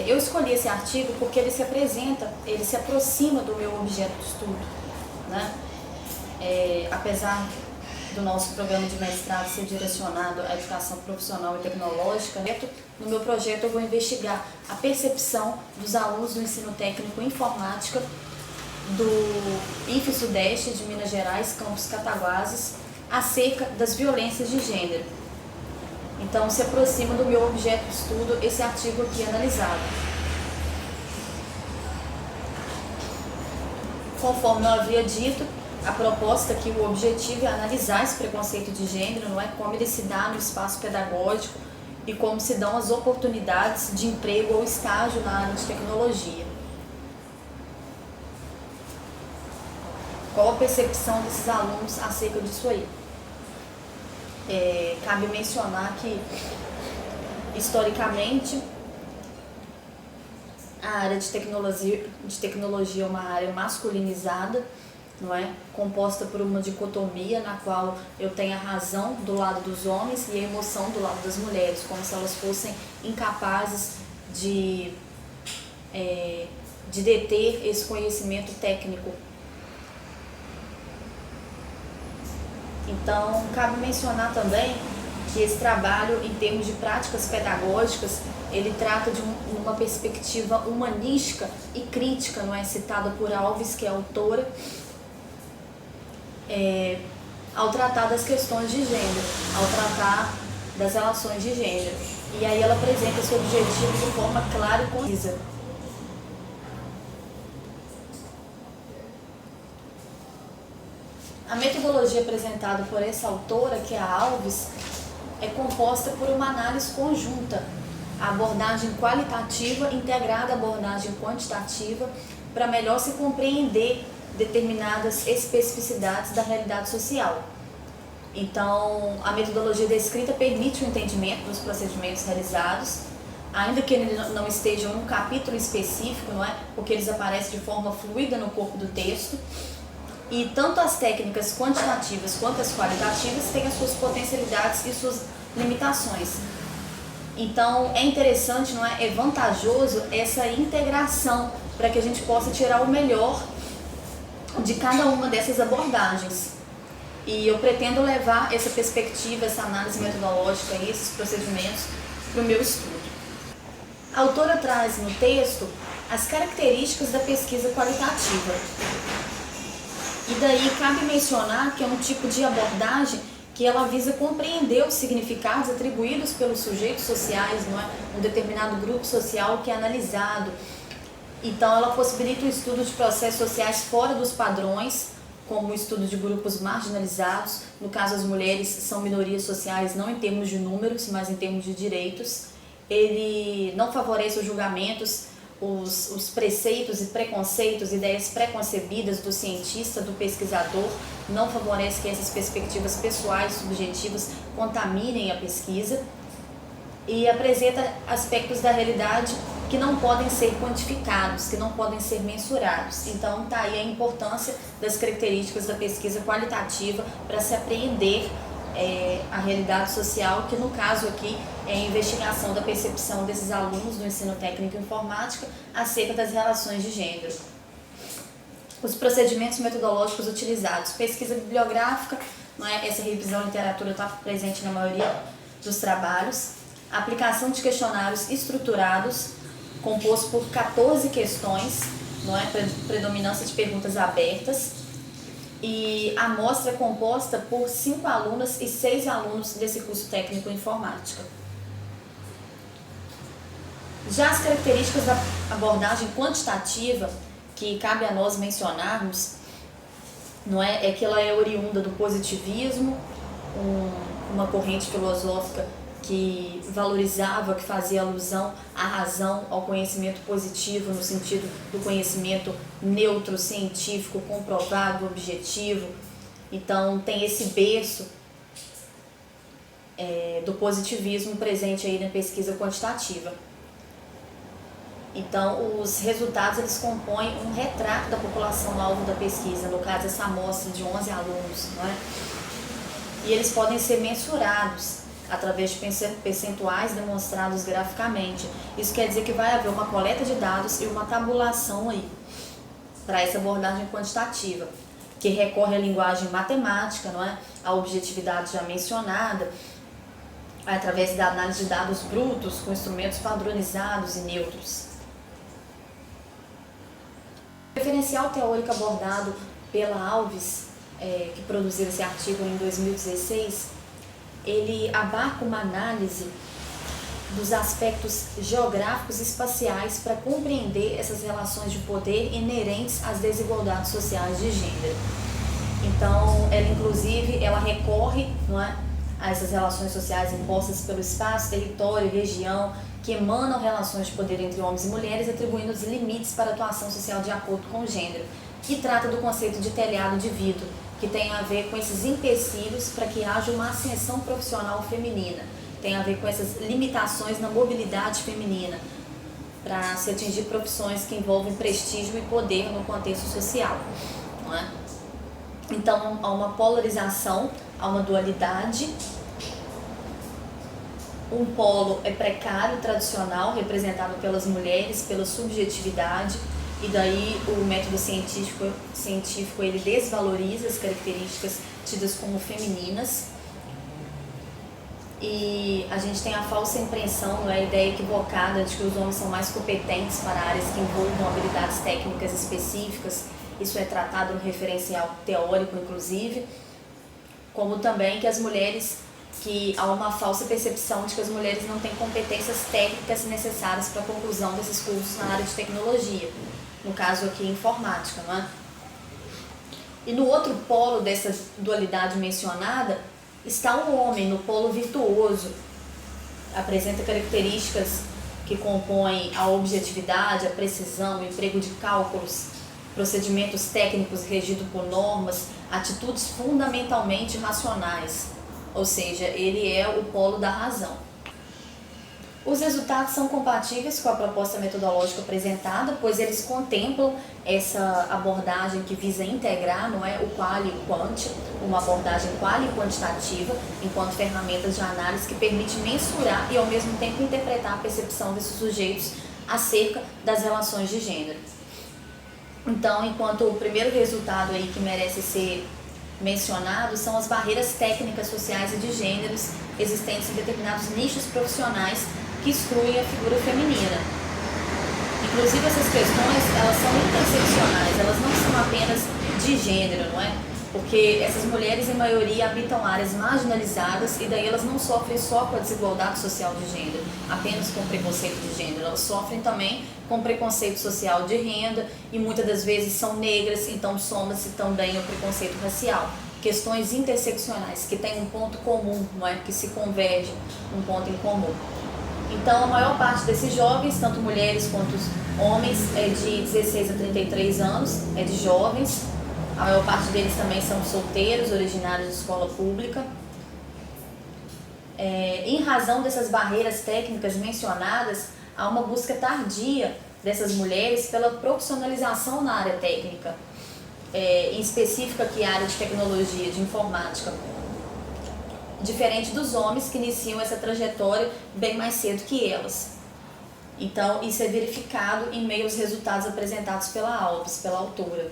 Eu escolhi esse artigo porque ele se aproxima do meu objeto de estudo, né? Apesar do nosso programa de mestrado ser direcionado à educação profissional e tecnológica, no meu projeto eu vou investigar a percepção dos alunos do ensino técnico em informática do IF-Sudeste de Minas Gerais, campus Cataguases, acerca das violências de gênero. Então, se aproxima do meu objeto de estudo esse artigo aqui analisado. Conforme eu havia dito, a proposta aqui, o objetivo é analisar esse preconceito de gênero, não é? Como ele se dá no espaço pedagógico e como se dão as oportunidades de emprego ou estágio na área de tecnologia. Qual a percepção desses alunos acerca disso aí? Cabe mencionar que, historicamente, a área de tecnologia é uma área masculinizada, não é? Composta por uma dicotomia na qual eu tenho a razão do lado dos homens e a emoção do lado das mulheres, como se elas fossem incapazes de deter esse conhecimento técnico. Então, cabe mencionar também que esse trabalho, em termos de práticas pedagógicas, ele trata de uma perspectiva humanística e crítica, não é? Citada por Alves, que é a autora, ao tratar das questões de gênero, ao tratar das relações de gênero. E aí ela apresenta esse objetivo de forma clara e concisa. A metodologia apresentada por essa autora, que é a Alves, é composta por uma análise conjunta, a abordagem qualitativa integrada à abordagem quantitativa, para melhor se compreender determinadas especificidades da realidade social. Então, a metodologia descrita permite o entendimento dos procedimentos realizados, ainda que eles não estejam em um capítulo específico, não é? Porque eles aparecem de forma fluida no corpo do texto. E tanto as técnicas quantitativas quanto as qualitativas têm as suas potencialidades e suas limitações. Então, é interessante, não é? É vantajoso essa integração para que a gente possa tirar o melhor de cada uma dessas abordagens. E eu pretendo levar essa perspectiva, essa análise metodológica e esses procedimentos para o meu estudo. A autora traz no texto as características da pesquisa qualitativa. E daí cabe mencionar que é um tipo de abordagem que ela visa compreender os significados atribuídos pelos sujeitos sociais, não é? Um determinado grupo social que é analisado. Então ela possibilita o estudo de processos sociais fora dos padrões, como o estudo de grupos marginalizados. No caso, as mulheres são minorias sociais não em termos de números, mas em termos de direitos. Ele não favorece os julgamentos, os preceitos e preconceitos, ideias preconcebidas do cientista, do pesquisador, não favorece que essas perspectivas pessoais, subjetivas, contaminem a pesquisa, e apresenta aspectos da realidade que não podem ser quantificados, que não podem ser mensurados. Então, está aí a importância das características da pesquisa qualitativa para se apreender a realidade social, que no caso aqui é a investigação da percepção desses alunos do ensino técnico em informática acerca das relações de gênero. Os procedimentos metodológicos utilizados: pesquisa bibliográfica, não é? Essa revisão literatura está presente na maioria dos trabalhos. Aplicação de questionários estruturados, composto por 14 questões, não é? Predominância de perguntas abertas. E a amostra é composta por 5 alunas e 6 alunos desse curso técnico em informática. Já as características da abordagem quantitativa, que cabe a nós mencionarmos, não é? É que ela é oriunda do positivismo, uma corrente filosófica que valorizava, que fazia alusão à razão, ao conhecimento positivo, no sentido do conhecimento neutro, científico, comprovado, objetivo. Então, tem esse berço do positivismo presente aí na pesquisa quantitativa. Então, os resultados eles compõem um retrato da população-alvo da pesquisa, no caso, essa amostra de 11 alunos, não é? E eles podem ser mensurados. através de percentuais demonstrados graficamente. Isso quer dizer que vai haver uma coleta de dados e uma tabulação aí para essa abordagem quantitativa, que recorre à linguagem matemática, não é? A objetividade já mencionada, através da análise de dados brutos com instrumentos padronizados e neutros. O referencial teórico abordado pela Alves, que produziu esse artigo em 2016, ele abarca uma análise dos aspectos geográficos e espaciais para compreender essas relações de poder inerentes às desigualdades sociais de gênero. Então, ela recorre, não é, a essas relações sociais impostas pelo espaço, território, região, que emanam relações de poder entre homens e mulheres, atribuindo os limites para a atuação social de acordo com o gênero, e trata do conceito de telhado de vidro, que tem a ver com esses empecilhos para que haja uma ascensão profissional feminina, tem a ver com essas limitações na mobilidade feminina, para se atingir profissões que envolvem prestígio e poder no contexto social, não é? Então, há uma polarização, há uma dualidade. Um polo é precário, tradicional, representado pelas mulheres, pela subjetividade, e daí o método científico ele desvaloriza as características tidas como femininas. E a gente tem a falsa impressão, a ideia equivocada de que os homens são mais competentes para áreas que envolvam habilidades técnicas específicas. Isso é tratado no referencial teórico, inclusive, como também que há uma falsa percepção de que as mulheres não têm competências técnicas necessárias para a conclusão desses cursos na área de tecnologia, no caso aqui informática, não é? E no outro polo dessa dualidade mencionada está o homem, no polo virtuoso, apresenta características que compõem a objetividade, a precisão, o emprego de cálculos, procedimentos técnicos regidos por normas, atitudes fundamentalmente racionais, ou seja, ele é o polo da razão. Os resultados são compatíveis com a proposta metodológica apresentada, pois eles contemplam essa abordagem que visa integrar, não é, o qual e o quant, uma abordagem qual e quantitativa, enquanto ferramentas de análise que permite mensurar e ao mesmo tempo interpretar a percepção desses sujeitos acerca das relações de gênero. Então, enquanto o primeiro resultado aí que merece ser mencionado são as barreiras técnicas, sociais e de gêneros existentes em determinados nichos profissionais que excluem a figura feminina. Inclusive, essas questões, elas são interseccionais, elas não são apenas de gênero, não é? Porque essas mulheres, em maioria, habitam áreas marginalizadas e daí elas não sofrem só com a desigualdade social de gênero, apenas com preconceito de gênero, elas sofrem também com preconceito social de renda e muitas das vezes são negras, então soma-se também o preconceito racial. Questões interseccionais que têm um ponto comum, não é? Que se convergem num ponto em comum. Então, a maior parte desses jovens, tanto mulheres quanto homens, é de 16 a 33 anos, é de jovens. A maior parte deles também são solteiros, originários de escola pública. Em razão dessas barreiras técnicas mencionadas, há uma busca tardia dessas mulheres pela profissionalização na área técnica, em específico aqui a área de tecnologia, de informática, diferente dos homens que iniciam essa trajetória bem mais cedo que elas. Então, isso é verificado em meio aos resultados apresentados pela Alves, pela autora.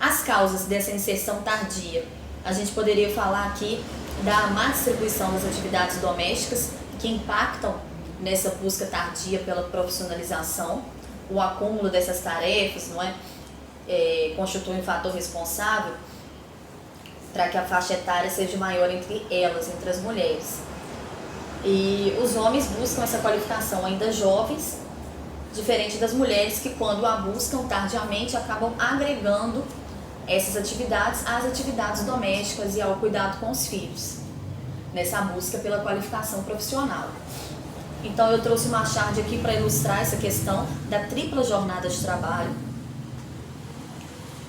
As causas dessa inserção tardia. A gente poderia falar aqui da má distribuição das atividades domésticas que impactam nessa busca tardia pela profissionalização. O acúmulo dessas tarefas, não é? Constitui um fator responsável para que a faixa etária seja maior entre elas, entre as mulheres. E os homens buscam essa qualificação ainda jovens, diferente das mulheres que, quando a buscam tardiamente, acabam agregando essas atividades às atividades domésticas e ao cuidado com os filhos, nessa busca pela qualificação profissional. Então, eu trouxe uma chart aqui para ilustrar essa questão da tripla jornada de trabalho.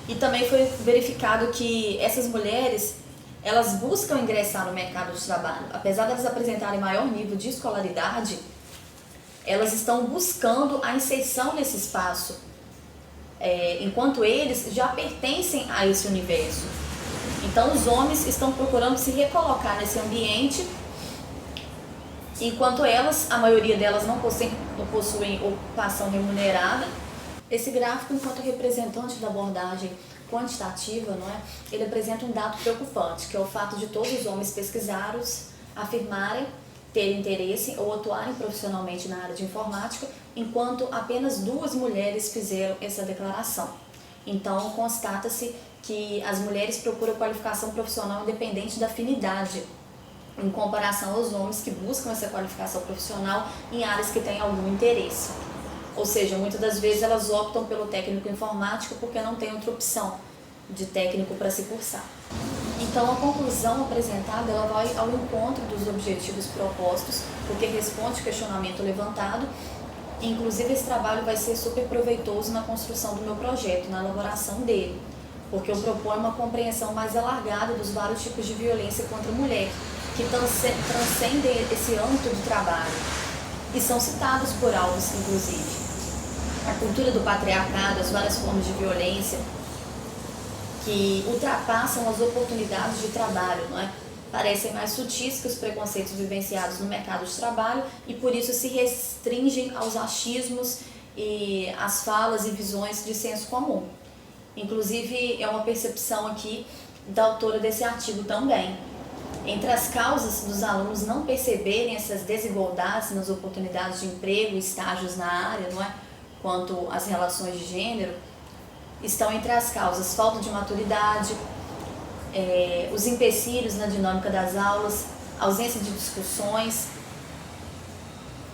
E também foi verificado que essas mulheres, elas buscam ingressar no mercado de trabalho. Apesar de elas apresentarem maior nível de escolaridade, elas estão buscando a inserção nesse espaço, enquanto eles já pertencem a esse universo. Então os homens estão procurando se recolocar nesse ambiente, enquanto elas, a maioria delas não possuem ocupação remunerada. Esse gráfico, enquanto representante da abordagem quantitativa, não é? Ele apresenta um dado preocupante, que é o fato de todos os homens pesquisados afirmarem ter interesse ou atuarem profissionalmente na área de informática, enquanto apenas 2 mulheres fizeram essa declaração. Então, constata-se que as mulheres procuram qualificação profissional independente da afinidade, em comparação aos homens que buscam essa qualificação profissional em áreas que têm algum interesse. Ou seja, muitas das vezes elas optam pelo técnico informático porque não tem outra opção de técnico para se cursar. Então, a conclusão apresentada ela vai ao encontro dos objetivos propostos, porque responde ao questionamento levantado. Inclusive, esse trabalho vai ser super proveitoso na construção do meu projeto, na elaboração dele, porque eu proponho uma compreensão mais alargada dos vários tipos de violência contra a mulher, que transcendem esse âmbito do trabalho e são citados por Alves, inclusive. A cultura do patriarcado, as várias formas de violência que ultrapassam as oportunidades de trabalho, não é? Parecem mais sutis que os preconceitos vivenciados no mercado de trabalho e por isso se restringem aos achismos e às falas e visões de senso comum. Inclusive, é uma percepção aqui da autora desse artigo também. Entre as causas dos alunos não perceberem essas desigualdades nas oportunidades de emprego, estágios na área, não é? Quanto às relações de gênero, estão entre as causas falta de maturidade, os empecilhos na dinâmica das aulas, ausência de discussões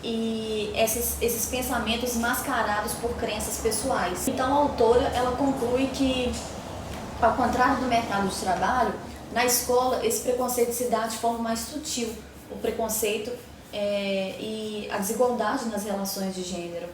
e esses pensamentos mascarados por crenças pessoais. Então a autora ela conclui que, ao contrário do mercado de trabalho, na escola esse preconceito se dá de forma mais sutil, o preconceito e a desigualdade nas relações de gênero.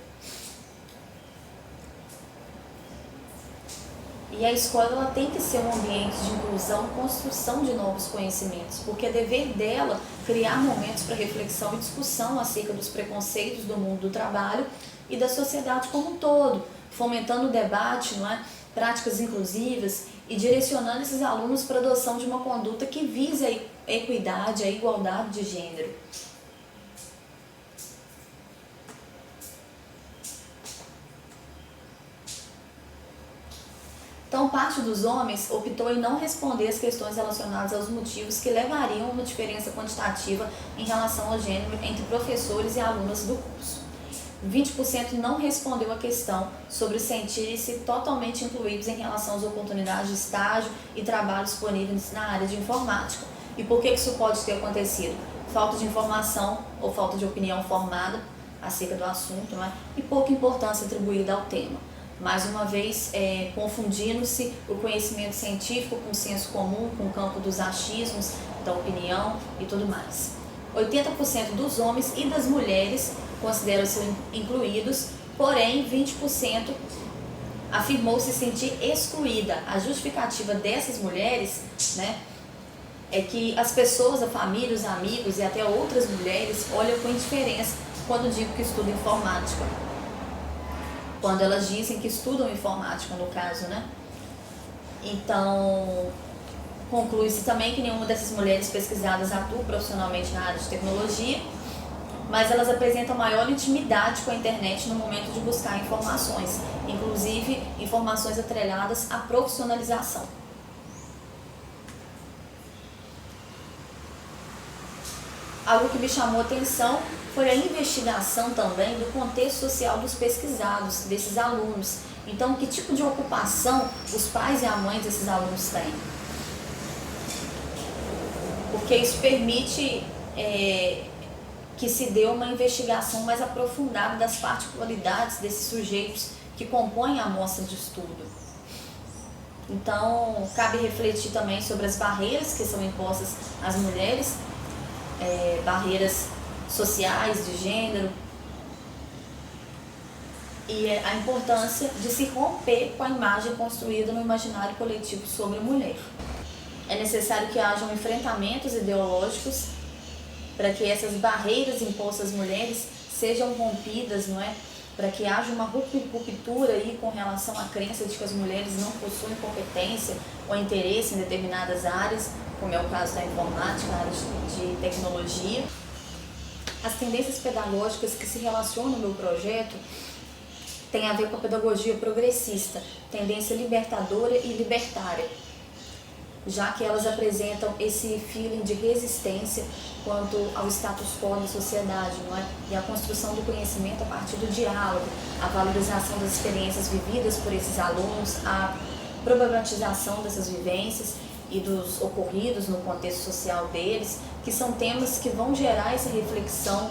E a escola ela tem que ser um ambiente de inclusão e construção de novos conhecimentos, porque é dever dela criar momentos para reflexão e discussão acerca dos preconceitos do mundo do trabalho e da sociedade como um todo, fomentando o debate, não é? Práticas inclusivas e direcionando esses alunos para a adoção de uma conduta que vise a equidade, a igualdade de gênero. Então, parte dos homens optou em não responder as questões relacionadas aos motivos que levariam a uma diferença quantitativa em relação ao gênero entre professores e alunas do curso. 20% não respondeu a questão sobre sentirem-se totalmente incluídos em relação às oportunidades de estágio e trabalho disponíveis na área de informática. E por que isso pode ter acontecido? Falta de informação ou falta de opinião formada acerca do assunto, não é? E pouca importância atribuída ao tema. Mais uma vez, confundindo-se o conhecimento científico com o senso comum, com o campo dos achismos, da opinião e tudo mais. 80% dos homens e das mulheres consideram-se incluídos, porém 20% afirmou se sentir excluída. A justificativa dessas mulheres, né, é que as pessoas, a família, os amigos e até outras mulheres olham com indiferença quando digo que estudam informática. Quando elas dizem que estudam informática, no caso, né? Então, conclui-se também que nenhuma dessas mulheres pesquisadas atua profissionalmente na área de tecnologia, mas elas apresentam maior intimidade com a internet no momento de buscar informações, inclusive informações atreladas à profissionalização. Algo que me chamou a atenção foi a investigação também do contexto social dos pesquisados, desses alunos. Então, que tipo de ocupação os pais e a mãe desses alunos têm? Porque isso permite que se dê uma investigação mais aprofundada das particularidades desses sujeitos que compõem a amostra de estudo. Então, cabe refletir também sobre as barreiras que são impostas às mulheres, barreiras sociais, de gênero, e a importância de se romper com a imagem construída no imaginário coletivo sobre a mulher. É necessário que hajam enfrentamentos ideológicos para que essas barreiras impostas às mulheres sejam rompidas, não é? para que haja uma ruptura aí com relação à crença de que as mulheres não possuem competência ou interesse em determinadas áreas, como é o caso da informática, a área de tecnologia. As tendências pedagógicas que se relacionam no meu projeto têm a ver com a pedagogia progressista, tendência libertadora e libertária, já que elas apresentam esse feeling de resistência quanto ao status quo da sociedade, não é? E a construção do conhecimento a partir do diálogo, a valorização das experiências vividas por esses alunos, a problematização dessas vivências e dos ocorridos no contexto social deles, que são temas que vão gerar essa reflexão,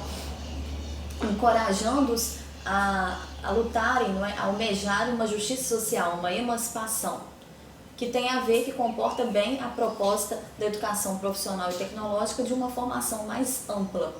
encorajando-os a lutarem, não é? A almejar uma justiça social, uma emancipação, que tem a ver, que comporta bem a proposta da educação profissional e tecnológica de uma formação mais ampla.